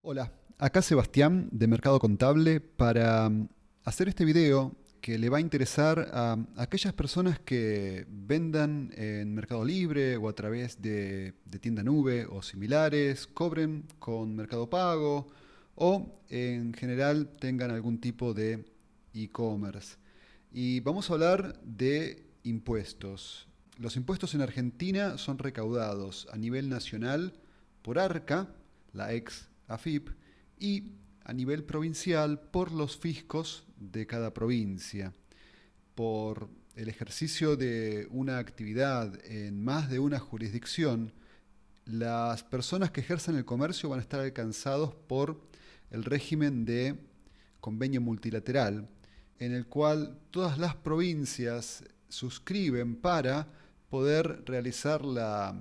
Hola, acá Sebastián de Mercado Contable para hacer este video que le va a interesar a aquellas personas que vendan en Mercado Libre o a través de tienda nube o similares, cobren con Mercado Pago o en general tengan algún tipo de e-commerce. Y vamos a hablar de impuestos. Los impuestos en Argentina son recaudados a nivel nacional por ARCA, la ex AFIP, y a nivel provincial por los fiscos de cada provincia. Por el ejercicio de una actividad en más de una jurisdicción, las personas que ejercen el comercio van a estar alcanzados por el régimen de convenio multilateral, en el cual todas las provincias suscriben para poder realizar la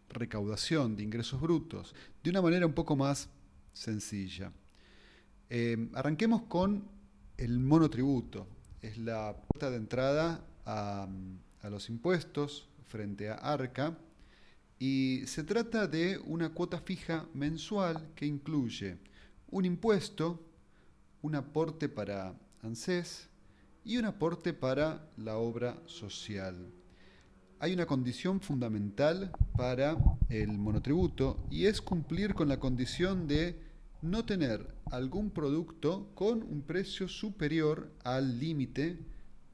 recaudación de ingresos brutos de una manera un poco más sencilla. Arranquemos con el monotributo. Es la puerta de entrada a los impuestos frente a ARCA y se trata de una cuota fija mensual que incluye un impuesto, un aporte para ANSES y un aporte para la obra social. Hay una condición fundamental para el monotributo y es cumplir con la condición de no tener algún producto con un precio superior al límite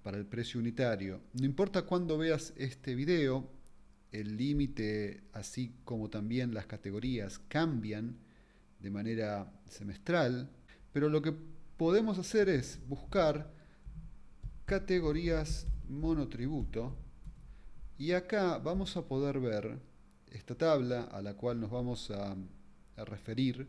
para el precio unitario. No importa cuándo veas este video, el límite, así como también las categorías, cambian de manera semestral, pero lo que podemos hacer es buscar categorías monotributo y acá vamos a poder ver esta tabla a la cual nos vamos a referir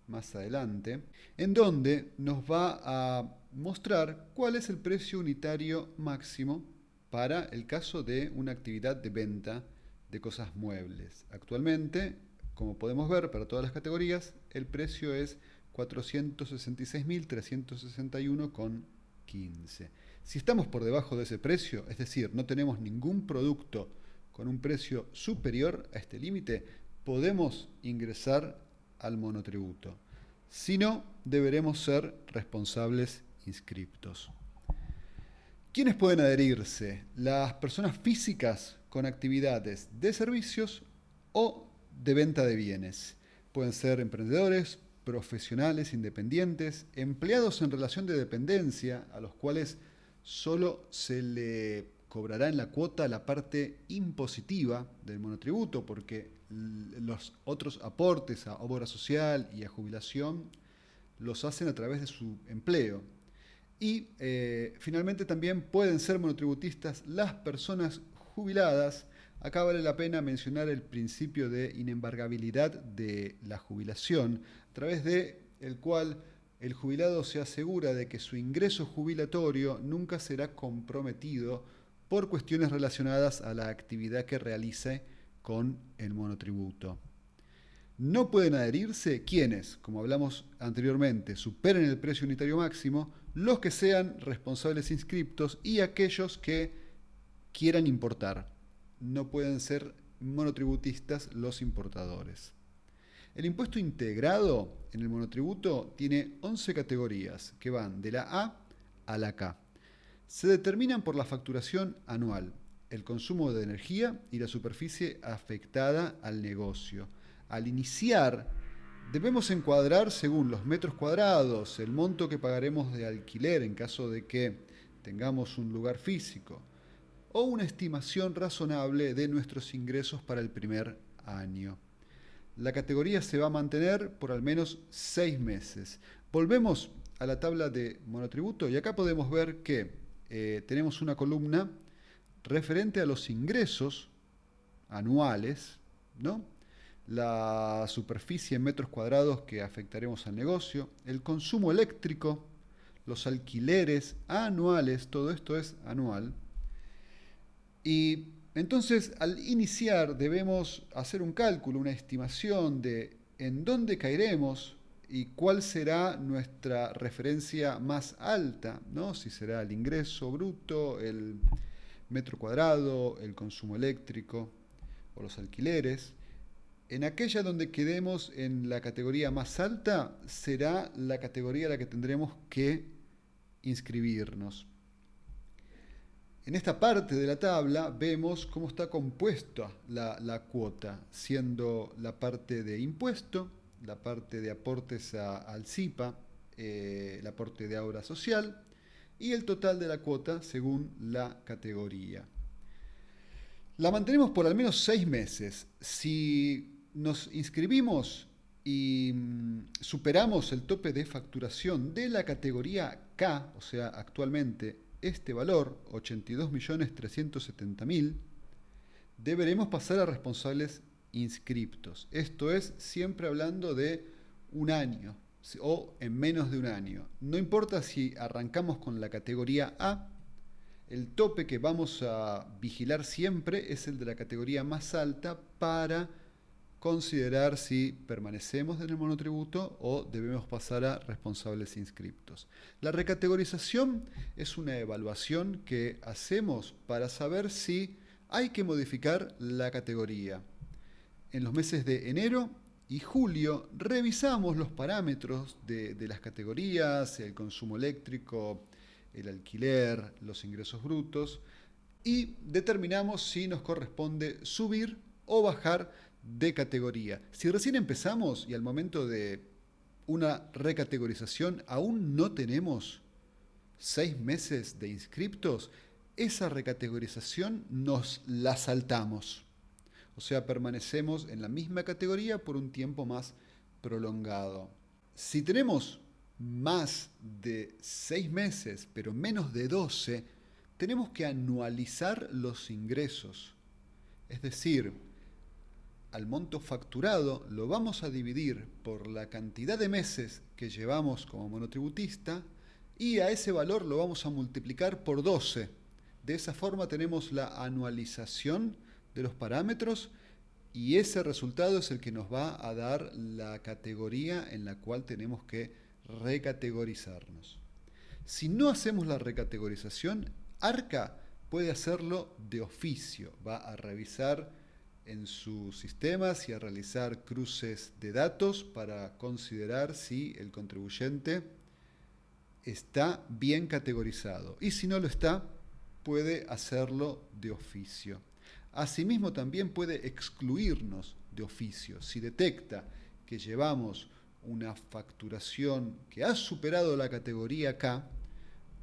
más adelante, en donde nos va a mostrar cuál es el precio unitario máximo para el caso de una actividad de venta de cosas muebles. Actualmente, como podemos ver, para todas las categorías, el precio es 466.361,15. Si estamos por debajo de ese precio, es decir, no tenemos ningún producto con un precio superior a este límite, podemos ingresar al monotributo. Si no, deberemos ser responsables inscriptos. ¿Quiénes pueden adherirse? Las personas físicas con actividades de servicios o de venta de bienes. Pueden ser emprendedores, profesionales independientes, empleados en relación de dependencia, a los cuales solo se le cobrará en la cuota la parte impositiva del monotributo, porque los otros aportes a obra social y a jubilación los hacen a través de su empleo. Y finalmente también pueden ser monotributistas las personas jubiladas. Acá vale la pena mencionar el principio de inembargabilidad de la jubilación, a través de el cual el jubilado se asegura de que su ingreso jubilatorio nunca será comprometido por cuestiones relacionadas a la actividad que realice con el monotributo. No pueden adherirse quienes, como hablamos anteriormente, superen el precio unitario máximo, los que sean responsables inscriptos y aquellos que quieran importar. No pueden ser monotributistas los importadores. El impuesto integrado en el monotributo tiene 11 categorías que van de la A a la K. Se determinan por la facturación anual, el consumo de energía y la superficie afectada al negocio. Al iniciar, debemos encuadrar según los metros cuadrados, el monto que pagaremos de alquiler en caso de que tengamos un lugar físico, o una estimación razonable de nuestros ingresos para el primer año. La categoría se va a mantener por al menos 6 meses. Volvemos a la tabla de monotributo y acá podemos ver que tenemos una columna referente a los ingresos anuales, ¿no? La superficie en metros cuadrados que afectaremos al negocio, el consumo eléctrico, los alquileres anuales, todo esto es anual. Y entonces al iniciar debemos hacer un cálculo, una estimación de en dónde caeremos y cuál será nuestra referencia más alta, ¿no? Si será el ingreso bruto, el metro cuadrado, el consumo eléctrico o los alquileres. En aquella donde quedemos en la categoría más alta, será la categoría a la que tendremos que inscribirnos. En esta parte de la tabla vemos cómo está compuesta la cuota, siendo la parte de impuesto, la parte de aportes al CIPA, el aporte de obra social y el total de la cuota según la categoría. La mantenemos por al menos 6 meses. Si nos inscribimos y superamos el tope de facturación de la categoría K, o sea, actualmente este valor, 82.370.000, deberemos pasar a responsables inscriptos. Esto es siempre hablando de un año o en menos de un año. No importa si arrancamos con la categoría A, el tope que vamos a vigilar siempre es el de la categoría más alta para considerar si permanecemos en el monotributo o debemos pasar a responsables inscriptos. La recategorización es una evaluación que hacemos para saber si hay que modificar la categoría. En los meses de enero y julio revisamos los parámetros de las categorías, el consumo eléctrico, el alquiler, los ingresos brutos, y determinamos si nos corresponde subir o bajar de categoría. Si recién empezamos y al momento de una recategorización aún no tenemos 6 meses de inscriptos, esa recategorización nos la saltamos. O sea, permanecemos en la misma categoría por un tiempo más prolongado. Si tenemos más de 6 meses, pero menos de 12, tenemos que anualizar los ingresos. Es decir, al monto facturado lo vamos a dividir por la cantidad de meses que llevamos como monotributista y a ese valor lo vamos a multiplicar por 12. De esa forma tenemos la anualización de los parámetros y ese resultado es el que nos va a dar la categoría en la cual tenemos que recategorizarnos. Si no hacemos la recategorización, Arca puede hacerlo de oficio, va a revisar en sus sistemas y a realizar cruces de datos para considerar si el contribuyente está bien categorizado. Y si no lo está, puede hacerlo de oficio. Asimismo, también puede excluirnos de oficio. Si detecta que llevamos una facturación que ha superado la categoría K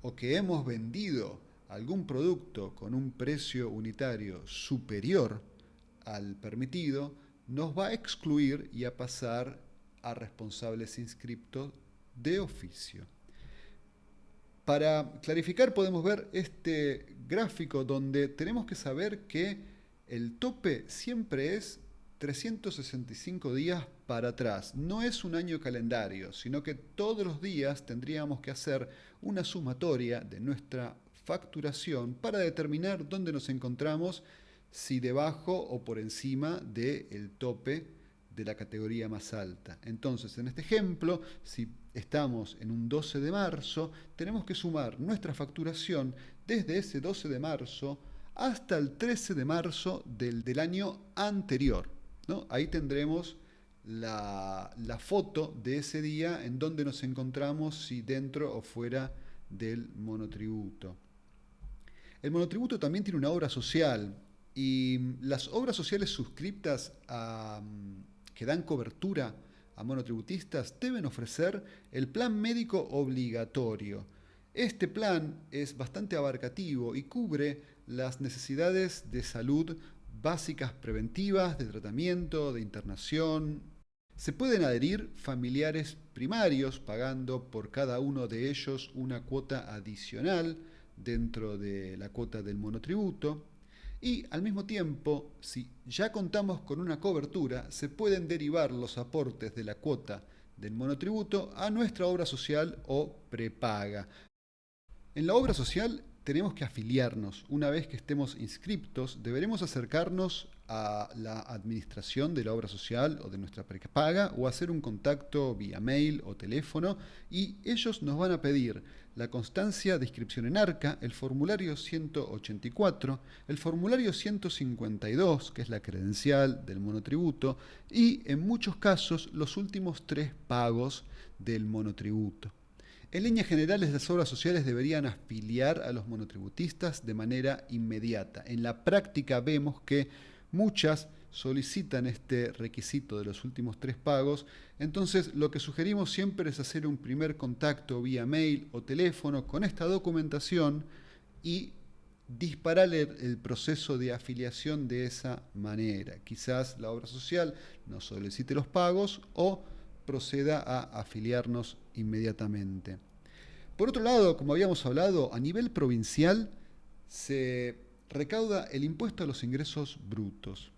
o que hemos vendido algún producto con un precio unitario superior al permitido, nos va a excluir y a pasar a responsables inscriptos de oficio. Para clarificar podemos ver este gráfico donde tenemos que saber que el tope siempre es 365 días para atrás. No es un año calendario, sino que todos los días tendríamos que hacer una sumatoria de nuestra facturación para determinar dónde nos encontramos, si debajo o por encima del tope de la categoría más alta. Entonces, en este ejemplo, si estamos en un 12 de marzo, tenemos que sumar nuestra facturación desde ese 12 de marzo hasta el 13 de marzo del año anterior, ¿no? Ahí tendremos la foto de ese día en donde nos encontramos, si dentro o fuera del monotributo. El monotributo también tiene una obra social y las obras sociales suscriptas que dan cobertura a monotributistas deben ofrecer el plan médico obligatorio. Este plan es bastante abarcativo y cubre las necesidades de salud básicas preventivas, de tratamiento, de internación. Se pueden adherir familiares primarios pagando por cada uno de ellos una cuota adicional dentro de la cuota del monotributo. Y al mismo tiempo, si ya contamos con una cobertura, se pueden derivar los aportes de la cuota del monotributo a nuestra obra social o prepaga. En la obra social tenemos que afiliarnos. Una vez que estemos inscriptos, deberemos acercarnos a la administración de la obra social o de nuestra prepaga o hacer un contacto vía mail o teléfono y ellos nos van a pedir la constancia de inscripción en ARCA, el formulario 184, el formulario 152, que es la credencial del monotributo, y en muchos casos los últimos 3 pagos del monotributo. En líneas generales, las obras sociales deberían afiliar a los monotributistas de manera inmediata. En la práctica vemos que muchas solicitan este requisito de los últimos 3 pagos, entonces lo que sugerimos siempre es hacer un primer contacto vía mail o teléfono con esta documentación y disparar el proceso de afiliación de esa manera. Quizás la obra social nos solicite los pagos o proceda a afiliarnos inmediatamente. Por otro lado, como habíamos hablado, a nivel provincial se recauda el impuesto a los ingresos brutos.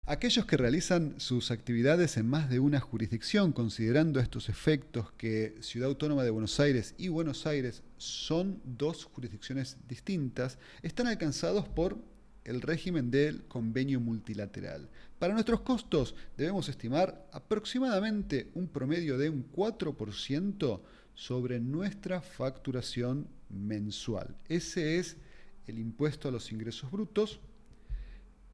Aquellos que realizan sus actividades en más de una jurisdicción, considerando estos efectos que Ciudad Autónoma de Buenos Aires y Buenos Aires son 2 jurisdicciones distintas, están alcanzados por el régimen del convenio multilateral. Para nuestros costos debemos estimar aproximadamente un promedio de un 4% sobre nuestra facturación mensual. Ese es el impuesto a los ingresos brutos.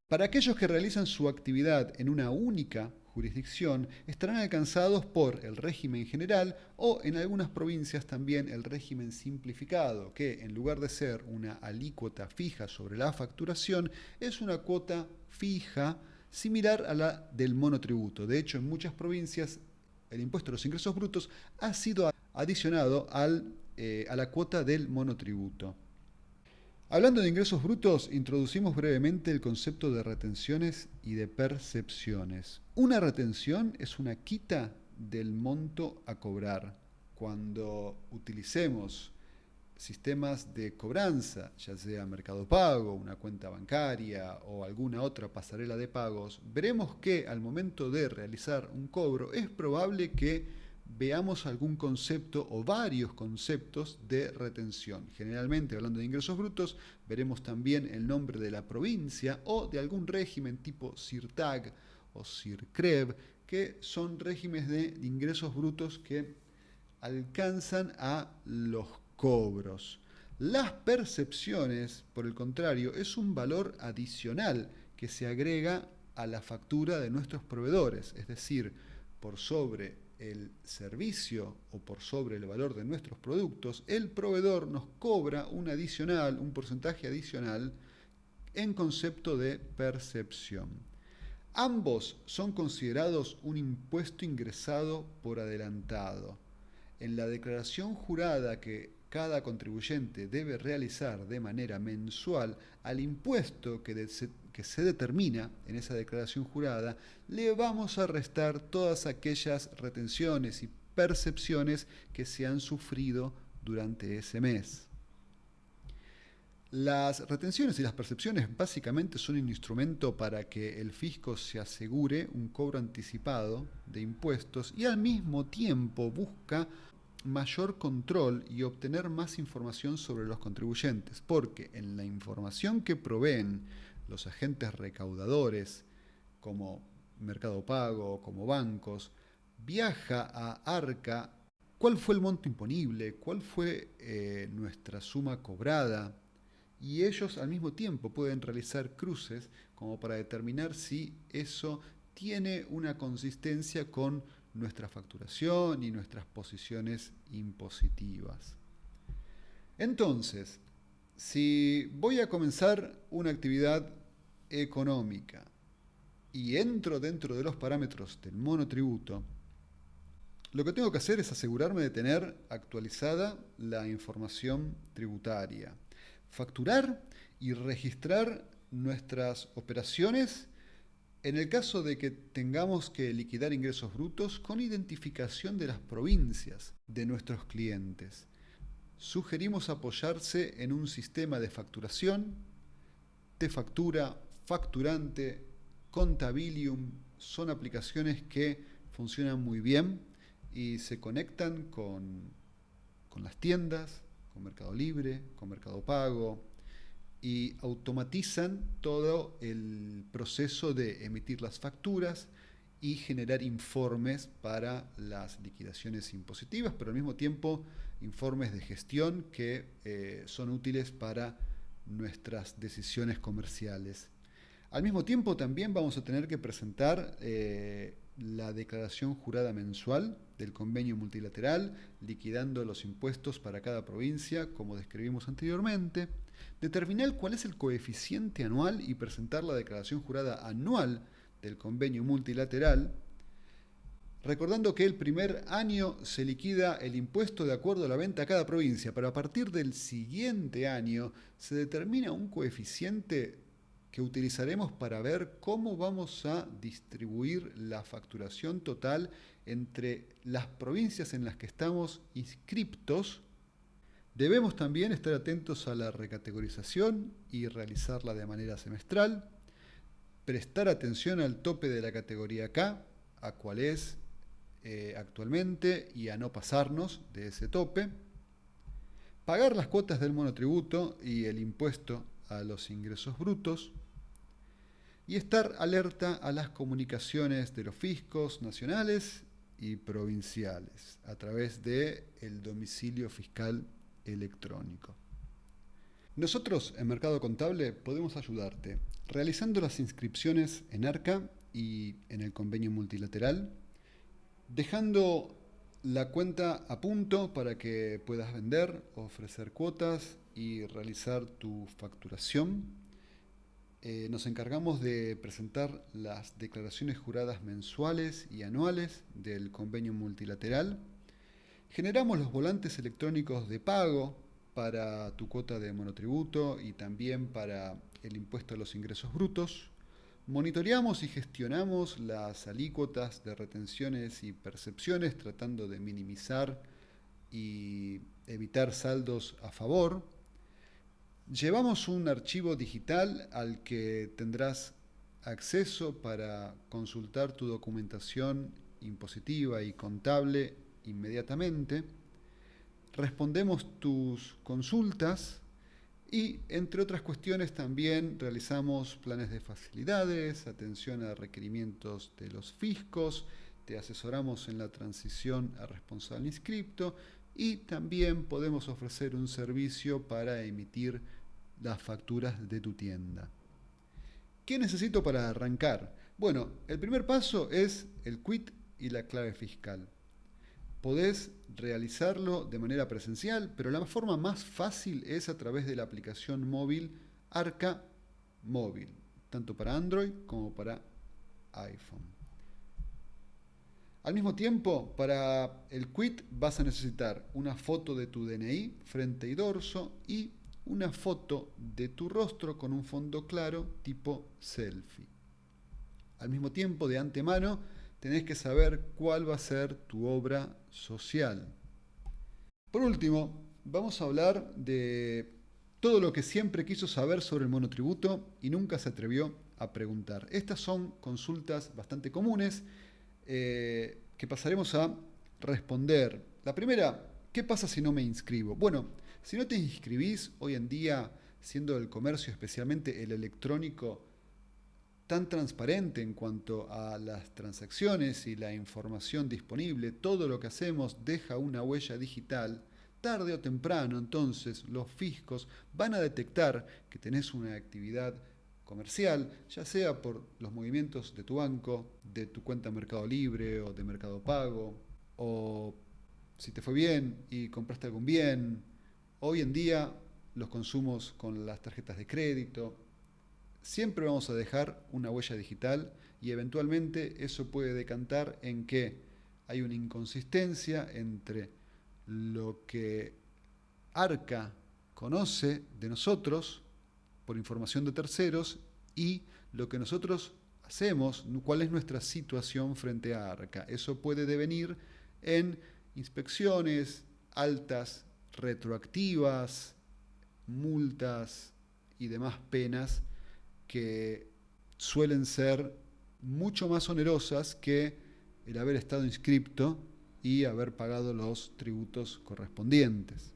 Para aquellos que realizan su actividad en una única jurisdicción, estarán alcanzados por el régimen general o en algunas provincias también el régimen simplificado, que en lugar de ser una alícuota fija sobre la facturación, es una cuota fija similar a la del monotributo. De hecho, en muchas provincias el impuesto a los ingresos brutos ha sido adicionado a la cuota del monotributo. Hablando de ingresos brutos, introducimos brevemente el concepto de retenciones y de percepciones. Una retención es una quita del monto a cobrar. Cuando utilicemos sistemas de cobranza, ya sea Mercado Pago, una cuenta bancaria o alguna otra pasarela de pagos, veremos que al momento de realizar un cobro es probable que veamos algún concepto o varios conceptos de retención. Generalmente, hablando de ingresos brutos, veremos también el nombre de la provincia o de algún régimen tipo CIRTAG o CIRCREV, que son regímenes de ingresos brutos que alcanzan a los cobros. Las percepciones, por el contrario, es un valor adicional que se agrega a la factura de nuestros proveedores, es decir, por sobre el servicio o por sobre el valor de nuestros productos, el proveedor nos cobra un porcentaje adicional en concepto de percepción. Ambos son considerados un impuesto ingresado por adelantado. En la declaración jurada que cada contribuyente debe realizar de manera mensual al impuesto que se determina en esa declaración jurada, le vamos a restar todas aquellas retenciones y percepciones que se han sufrido durante ese mes. Las retenciones y las percepciones básicamente son un instrumento para que el fisco se asegure un cobro anticipado de impuestos y al mismo tiempo busca mayor control y obtener más información sobre los contribuyentes, porque en la información que proveen los agentes recaudadores, como Mercado Pago, como bancos, viaja a ARCA cuál fue el monto imponible, cuál fue nuestra suma cobrada, y ellos al mismo tiempo pueden realizar cruces como para determinar si eso tiene una consistencia con nuestra facturación y nuestras posiciones impositivas. Entonces, si voy a comenzar una actividad económica y entro dentro de los parámetros del monotributo, lo que tengo que hacer es asegurarme de tener actualizada la información tributaria, facturar y registrar nuestras operaciones en el caso de que tengamos que liquidar ingresos brutos con identificación de las provincias de nuestros clientes. Sugerimos apoyarse en un sistema de facturación, T-Factura, Facturante, Contabilium. Son aplicaciones que funcionan muy bien y se conectan con las tiendas, con Mercado Libre, con Mercado Pago, y automatizan todo el proceso de emitir las facturas y generar informes para las liquidaciones impositivas, pero al mismo tiempo informes de gestión que son útiles para nuestras decisiones comerciales. Al mismo tiempo también vamos a tener que presentar la declaración jurada mensual del convenio multilateral, liquidando los impuestos para cada provincia, como describimos anteriormente, determinar cuál es el coeficiente anual y presentar la declaración jurada anual del convenio multilateral, recordando que el primer año se liquida el impuesto de acuerdo a la venta a cada provincia, pero a partir del siguiente año se determina un coeficiente que utilizaremos para ver cómo vamos a distribuir la facturación total entre las provincias en las que estamos inscriptos. Debemos también estar atentos a la recategorización y realizarla de manera semestral, prestar atención al tope de la categoría K, a cuál es actualmente y a no pasarnos de ese tope, pagar las cuotas del monotributo y el impuesto a los ingresos brutos, y estar alerta a las comunicaciones de los fiscos nacionales y provinciales a través del domicilio fiscal electrónico. Nosotros en Mercado Contable podemos ayudarte realizando las inscripciones en ARCA y en el convenio multilateral, dejando la cuenta a punto para que puedas vender, ofrecer cuotas y realizar tu facturación. Nos encargamos de presentar las declaraciones juradas mensuales y anuales del convenio multilateral. Generamos los volantes electrónicos de pago para tu cuota de monotributo y también para el impuesto a los ingresos brutos. Monitoreamos y gestionamos las alícuotas de retenciones y percepciones, tratando de minimizar y evitar saldos a favor. Llevamos un archivo digital al que tendrás acceso para consultar tu documentación impositiva y contable inmediatamente. Respondemos tus consultas y, entre otras cuestiones, también realizamos planes de facilidades, atención a requerimientos de los fiscos, te asesoramos en la transición a responsable inscripto y también podemos ofrecer un servicio para emitir las facturas de tu tienda. ¿Qué necesito para arrancar? Bueno, el primer paso es el quit y la clave fiscal. Podés realizarlo de manera presencial, pero la forma más fácil es a través de la aplicación móvil ARCA Móvil, tanto para Android como para iPhone. Al mismo tiempo, para el quit vas a necesitar una foto de tu DNI, frente y dorso, y una foto de tu rostro con un fondo claro tipo selfie. Al mismo tiempo, de antemano, tenés que saber cuál va a ser tu obra social. Por último, vamos a hablar de todo lo que siempre quiso saber sobre el monotributo y nunca se atrevió a preguntar. Estas son consultas bastante comunes que pasaremos a responder. La primera, ¿qué pasa si no me inscribo? Bueno, si no te inscribís hoy en día, siendo el comercio, especialmente el electrónico, tan transparente en cuanto a las transacciones y la información disponible, todo lo que hacemos deja una huella digital, tarde o temprano entonces los fiscos van a detectar que tenés una actividad comercial, ya sea por los movimientos de tu banco, de tu cuenta Mercado Libre o de Mercado Pago, o si te fue bien y compraste algún bien. Hoy en día los consumos con las tarjetas de crédito, siempre vamos a dejar una huella digital y eventualmente eso puede decantar en que hay una inconsistencia entre lo que ARCA conoce de nosotros por información de terceros y lo que nosotros hacemos, cuál es nuestra situación frente a ARCA. Eso puede devenir en inspecciones altas, retroactivas, multas y demás penas que suelen ser mucho más onerosas que el haber estado inscripto y haber pagado los tributos correspondientes.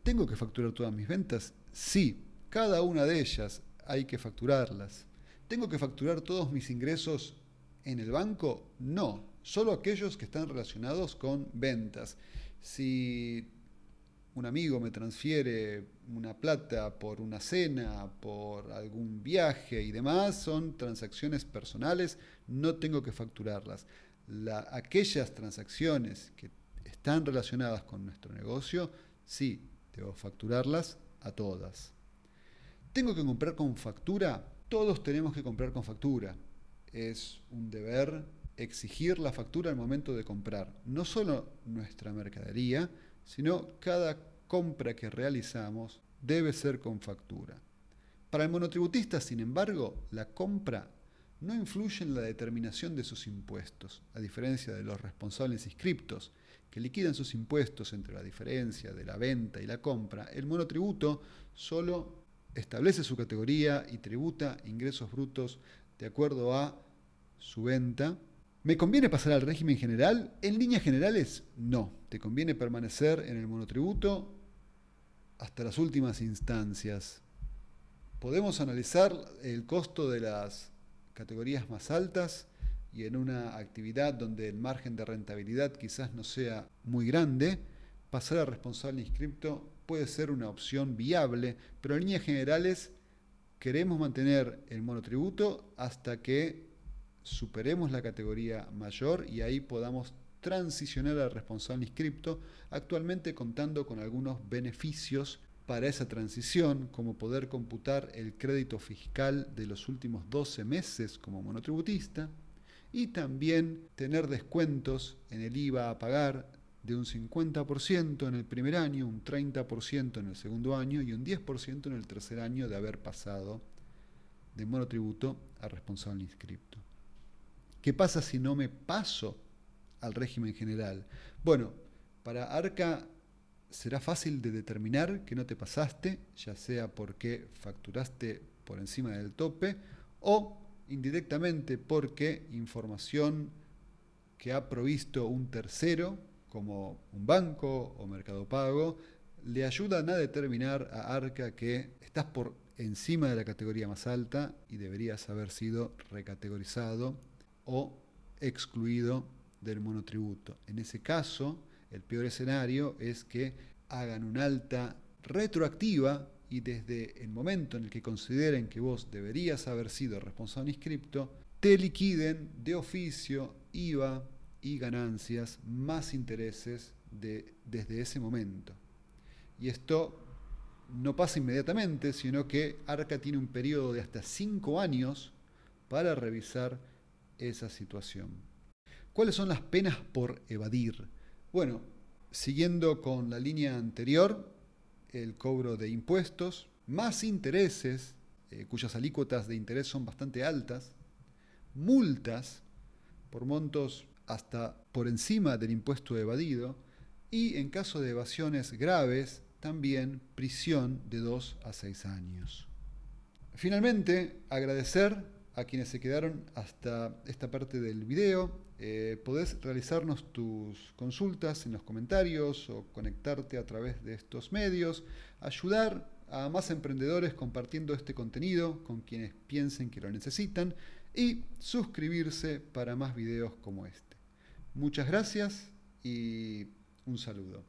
¿Tengo que facturar todas mis ventas? Sí, cada una de ellas hay que facturarlas. ¿Tengo que facturar todos mis ingresos en el banco? No, solo aquellos que están relacionados con ventas. Si un amigo me transfiere una plata por una cena, por algún viaje y demás, son transacciones personales, no tengo que facturarlas. Aquellas transacciones que están relacionadas con nuestro negocio, sí, debo facturarlas a todas. ¿Tengo que comprar con factura? Todos tenemos que comprar con factura. Es un deber exigir la factura al momento de comprar. No solo nuestra mercadería, sino cada compra que realizamos debe ser con factura. Para el monotributista, sin embargo, la compra no influye en la determinación de sus impuestos, a diferencia de los responsables inscriptos, que liquidan sus impuestos entre la diferencia de la venta y la compra. El monotributo solo establece su categoría y tributa ingresos brutos de acuerdo a su venta. ¿Me conviene pasar al régimen general? En líneas generales, no. Te conviene permanecer en el monotributo hasta las últimas instancias. Podemos analizar el costo de las categorías más altas y en una actividad donde el margen de rentabilidad quizás no sea muy grande, pasar a responsable inscripto puede ser una opción viable, pero en líneas generales queremos mantener el monotributo hasta que superemos la categoría mayor y ahí podamos transicionar al responsable inscripto, actualmente contando con algunos beneficios para esa transición, como poder computar el crédito fiscal de los últimos 12 meses como monotributista y también tener descuentos en el IVA a pagar de un 50% en el primer año, un 30% en el segundo año y un 10% en el tercer año de haber pasado de monotributo a responsable inscripto. ¿Qué pasa si no me paso al régimen general? Bueno, para Arca será fácil de determinar que no te pasaste, ya sea porque facturaste por encima del tope o indirectamente porque información que ha provisto un tercero, como un banco o Mercado Pago, le ayudan a determinar a Arca que estás por encima de la categoría más alta y deberías haber sido recategorizado o excluido del monotributo. En ese caso, el peor escenario es que hagan una alta retroactiva y desde el momento en el que consideren que vos deberías haber sido responsable inscripto, te liquiden de oficio IVA y ganancias más intereses desde ese momento. Y esto no pasa inmediatamente, sino que Arca tiene un periodo de hasta 5 años para revisar esa situación. ¿Cuáles son las penas por evadir? Bueno, siguiendo con la línea anterior, el cobro de impuestos, más intereses, cuyas alícuotas de interés son bastante altas, multas por montos hasta por encima del impuesto evadido y en caso de evasiones graves, también prisión de 2 a 6 años. Finalmente, agradecer a quienes se quedaron hasta esta parte del video. Podés realizarnos tus consultas en los comentarios o conectarte a través de estos medios, ayudar a más emprendedores compartiendo este contenido con quienes piensen que lo necesitan y suscribirse para más videos como este. Muchas gracias y un saludo.